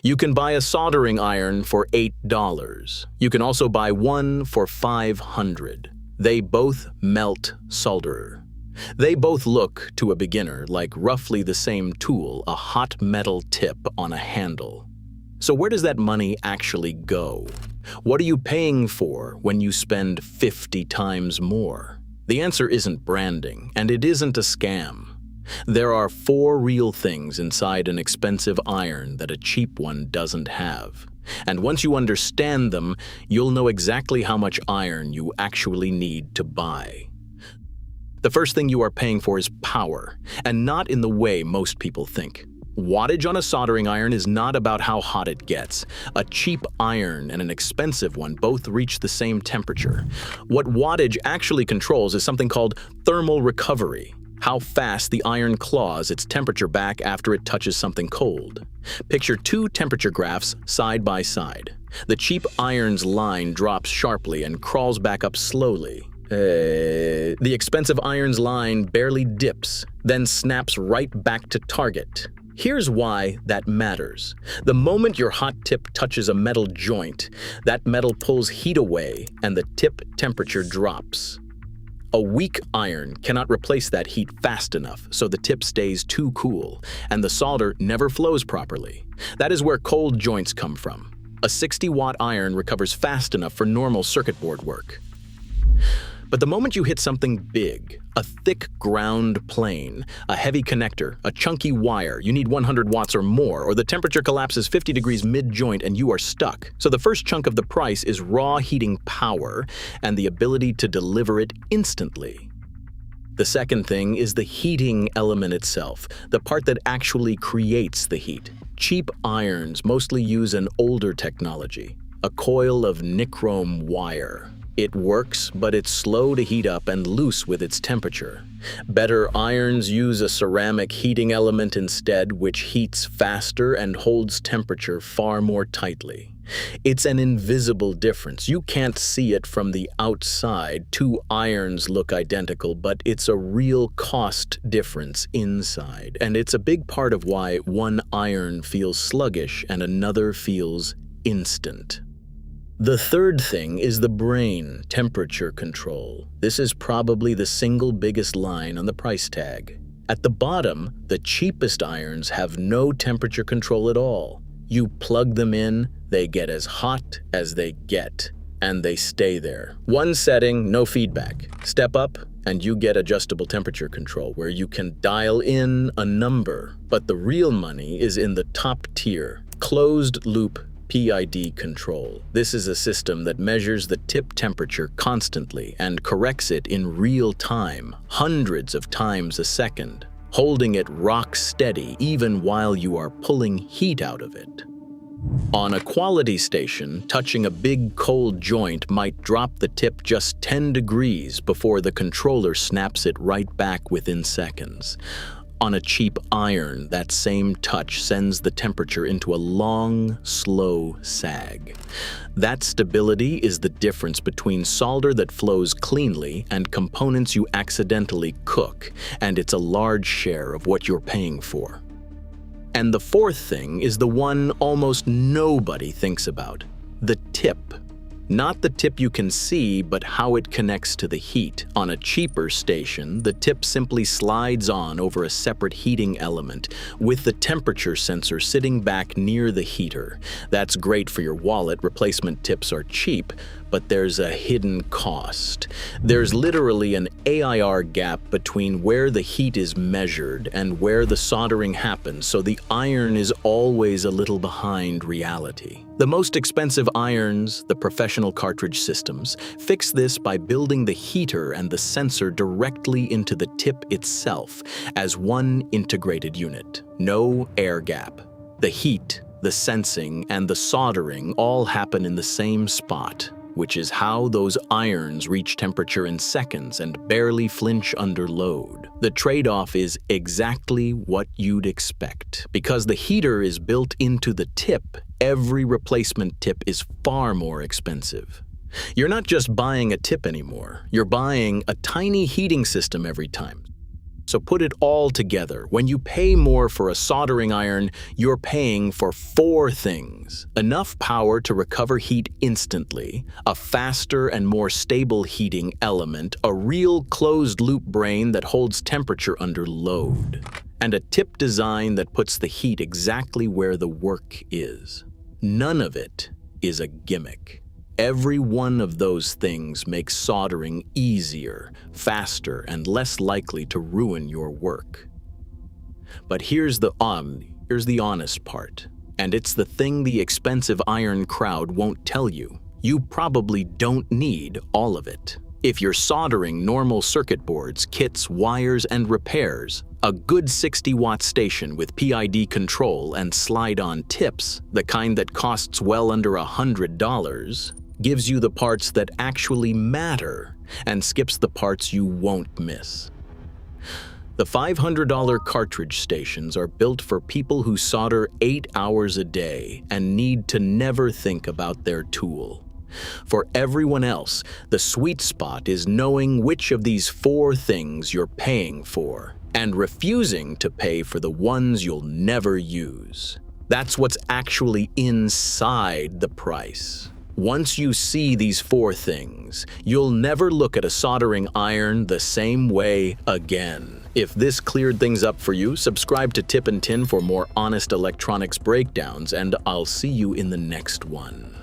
You can buy a soldering iron for $8. You can also buy one for $500. They both melt solder. They both look, to a beginner, like roughly the same tool, a hot metal tip on a handle. So where does that money actually go? What are you paying for when you spend 50 times more? The answer isn't branding, and it isn't a scam. There are 4 real things inside an expensive iron that a cheap one doesn't have. And once you understand them, you'll know exactly how much iron you actually need to buy. The first thing you are paying for is power, and not in the way most people think. Wattage on a soldering iron is not about how hot it gets. A cheap iron and an expensive one both reach the same temperature. What wattage actually controls is something called thermal recovery, how fast the iron claws its temperature back after it touches something cold. Picture 2 temperature graphs side by side. The cheap iron's line drops sharply and crawls back up slowly. The expensive iron's line barely dips, then snaps right back to target. Here's why that matters. The moment your hot tip touches a metal joint, that metal pulls heat away and the tip temperature drops. A weak iron cannot replace that heat fast enough, so the tip stays too cool, and the solder never flows properly. That is where cold joints come from. A 60-watt iron recovers fast enough for normal circuit board work. But the moment you hit something big, a thick ground plane, a heavy connector, a chunky wire, you need 100 watts or more, or the temperature collapses 50 degrees mid-joint and you are stuck. So the first chunk of the price is raw heating power and the ability to deliver it instantly. The second thing is the heating element itself, the part that actually creates the heat. Cheap irons mostly use an older technology, a coil of nichrome wire. It works, but it's slow to heat up and loose with its temperature. Better irons use a ceramic heating element instead, which heats faster and holds temperature far more tightly. It's an invisible difference. You can't see it from the outside. 2 irons look identical, but it's a real cost difference inside. And it's a big part of why one iron feels sluggish and another feels instant. The third thing is the brain, temperature control. This is probably the single biggest line on the price tag. At the bottom, the cheapest irons have no temperature control at all. You plug them in, they get as hot as they get, and they stay there. One setting, no feedback. Step up, and you get adjustable temperature control, where you can dial in a number. But the real money is in the top tier, closed-loop PID control. This is a system that measures the tip temperature constantly and corrects it in real time, hundreds of times a second, holding it rock steady even while you are pulling heat out of it. On a quality station, touching a big cold joint might drop the tip just 10 degrees before the controller snaps it right back within seconds. On a cheap iron, that same touch sends the temperature into a long, slow sag. That stability is the difference between solder that flows cleanly and components you accidentally cook, and it's a large share of what you're paying for. And the fourth thing is the one almost nobody thinks about: the tip. Not the tip you can see, but how it connects to the heat. On a cheaper station, the tip simply slides on over a separate heating element, with the temperature sensor sitting back near the heater. That's great for your wallet. Replacement tips are cheap, but there's a hidden cost. There's literally an AIR gap between where the heat is measured and where the soldering happens, so the iron is always a little behind reality. The most expensive irons, the professional cartridge systems, fix this by building the heater and the sensor directly into the tip itself as one integrated unit. No air gap. The heat, the sensing, and the soldering all happen in the same spot, which is how those irons reach temperature in seconds and barely flinch under load. The trade-off is exactly what you'd expect. Because the heater is built into the tip, every replacement tip is far more expensive. You're not just buying a tip anymore, you're buying a tiny heating system every time. So put it all together. When you pay more for a soldering iron, you're paying for 4 things. Enough power to recover heat instantly, a faster and more stable heating element, a real closed-loop brain that holds temperature under load, and a tip design that puts the heat exactly where the work is. None of it is a gimmick. Every one of those things makes soldering easier, faster, and less likely to ruin your work. But here's the honest part, and it's the thing the expensive iron crowd won't tell you. You probably don't need all of it. If you're soldering normal circuit boards, kits, wires, and repairs, a good 60-watt station with PID control and slide-on tips, the kind that costs well under $100, gives you the parts that actually matter and skips the parts you won't miss. The $500 cartridge stations are built for people who solder 8 hours a day and need to never think about their tool. For everyone else, the sweet spot is knowing which of these 4 things you're paying for and refusing to pay for the ones you'll never use. That's what's actually inside the price. Once you see these 4 things, you'll never look at a soldering iron the same way again. If this cleared things up for you, subscribe to Tip and Tin for more honest electronics breakdowns, and I'll see you in the next one.